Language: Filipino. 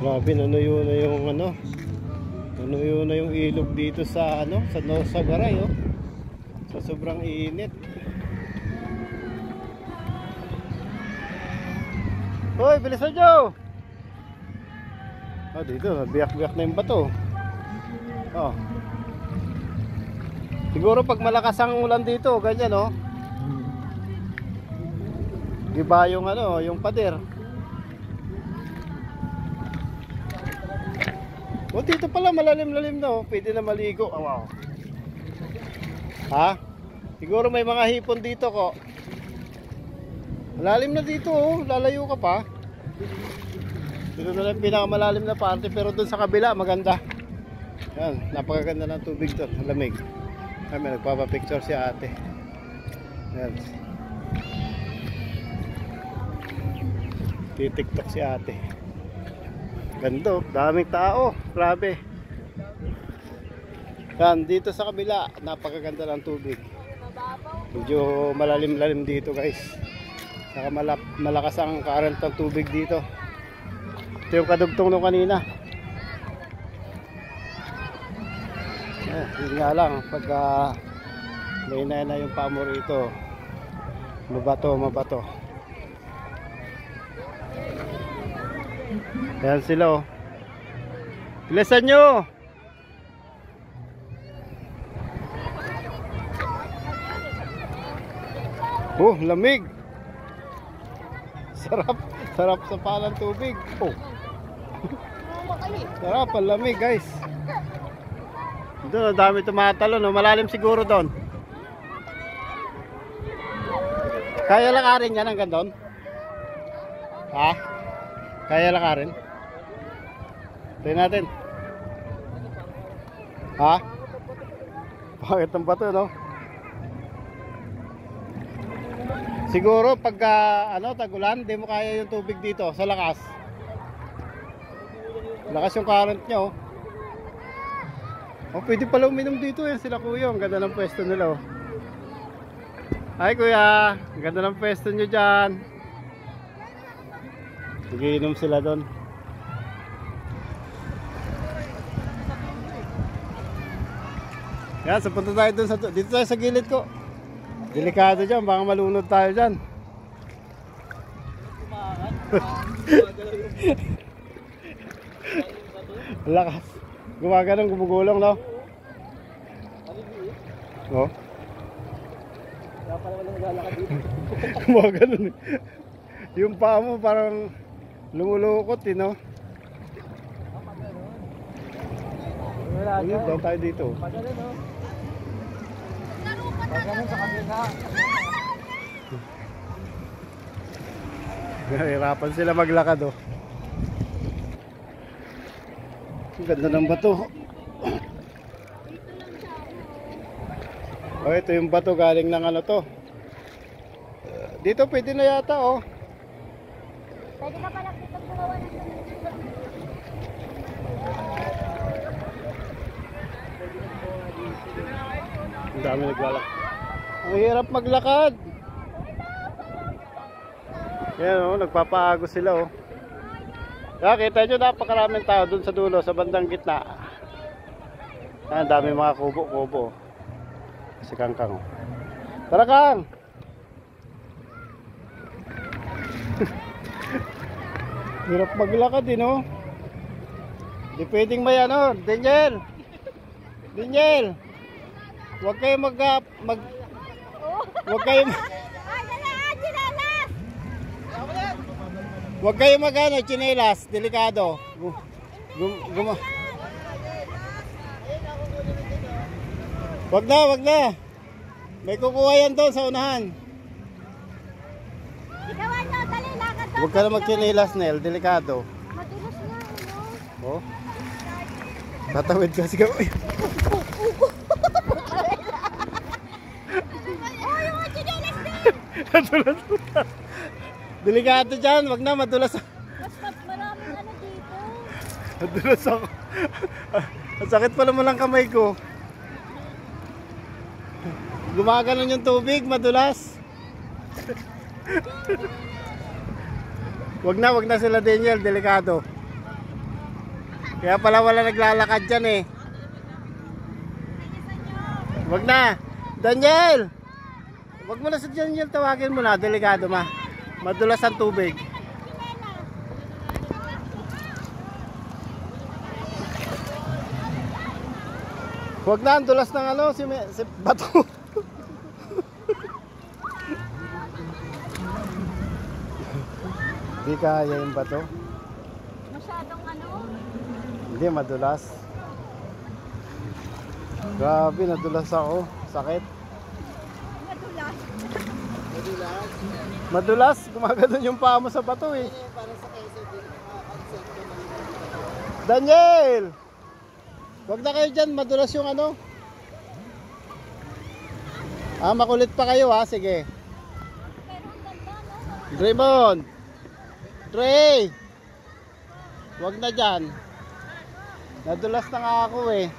Grabe, nanuyo na yung ano. Nanuyo na yung ilog dito sa ano, sa Norsagaray, oh. Sa sobrang init. Hoy, bilisan nyo! Oh, dito, biyak-biyak na yung bato. Oh. Siguro pag malakas ang ulan dito, ganyan, oh. Giba yung ano, yung pader. Oh, dito pala malalim-lalim na, oh. Pwede na maligo. Oh, wow. Ha? Siguro may mga hipon dito ko. Malalim na dito, oh. Lalayo ka pa. Dito na lang pinakamalalim na parte, pero dun sa kabila maganda. Yan, napakaganda ng tubig to, lamig. Kami nagpapapicture si ate. Yan. TikTok si ate. Ganda, daming tao. Grabe. Yan, dito sa kabila, napakaganda ng tubig. Medyo malalim-lalim dito, guys. Saka malakas ang current ng tubig dito. Ito yung kadugtong nung kanina. Yun nga lang, pagka may na yung pamo rito, mabato. Ayan sila, oh. Bilisan nyo! Oh, lamig! Sarap sa palang tubig. Oh. Sarap, ang lamig, guys. Doon, ang dami tumatalo, no? Malalim siguro doon. Kaya lakarin yan hanggang doon? Ha? Kaya lakarin? Tingnan natin. Ha? Bakit ang bato, no? Siguro pagka ano, tag-ulan, di mo kaya yung tubig dito sa lakas. Lakas yung current nyo. Oh, pwede pala uminom dito, yan sila kuya. Ang ganda ng pwesto nila, oh. Hi kuya, ang ganda ng pwesto nyo dyan. Nagiinom sila doon. Yan, so punta tayo doon dito tayo sa gilid ko. Delikado dyan, baka malunod tayo dyan. Lakas. Gumagano'n, gumugulong, no? Oh. Gumagano'n. Yung paa mo parang lumulukot, eh, no? Ayun, doon tayo dito. Pagkanan sa kanila. Nahirapan sila maglakad, oh. Ang ganda ng bato. Oh, ito yung bato galing ng ano to. Dito pwede na yata, oh. Pwede ka pala dito gumawa ng ang dami naglalakad. Ang hirap maglakad. Yan, oh, nagpapaagos sila, oh. Kita nyo, napakaraming tao dun sa dulo, sa bandang gitna. Ang dami mga kubo-kubo. Si Kangkang, oh. Tara, Kang! Hirap maglakad, eh, no? Hindi pwedeng may ano, Daniel! Daniel! Huwag kayo huwag kayo huwag kayo magano, chinelas, delikado. Wag na. May kukuha yan doon sa unahan. Ikawan nyo, dali, lakad doon. Huwag ka na magchinelas, Nel, delikado. Madulas na, ano? Oh. Tatawid kasi ka. Madulas. Delikado dyan, wag na, madulas. Basta maraming ano dito. Madulas ako. Ang sakit pala mo lang kamay ko. Gumaganon yung tubig, madulas. Wag na sila, Daniel, delikado. Kaya pala wala naglalakad dyan eh. Wag na. Daniel! Wag mo na sa Daniel, tawagin mo na. Delikado ma. Madulas ang tubig. Wag na, ang dulas ng ano, si Bato. Hindi kaya yung bato. Masyadong ano? Hindi, madulas. Grabe, nadulas ako. Sakit. Madulas. Madulas, gumagano'n yung paa mo sa bato eh. Daniel! Wag na kayo dyan, madulas yung ano. Makulit pa kayo ha, sige. Pero ang ganda, no? Draymond! Dre! Wag na dyan. Nadulas na nga ako eh.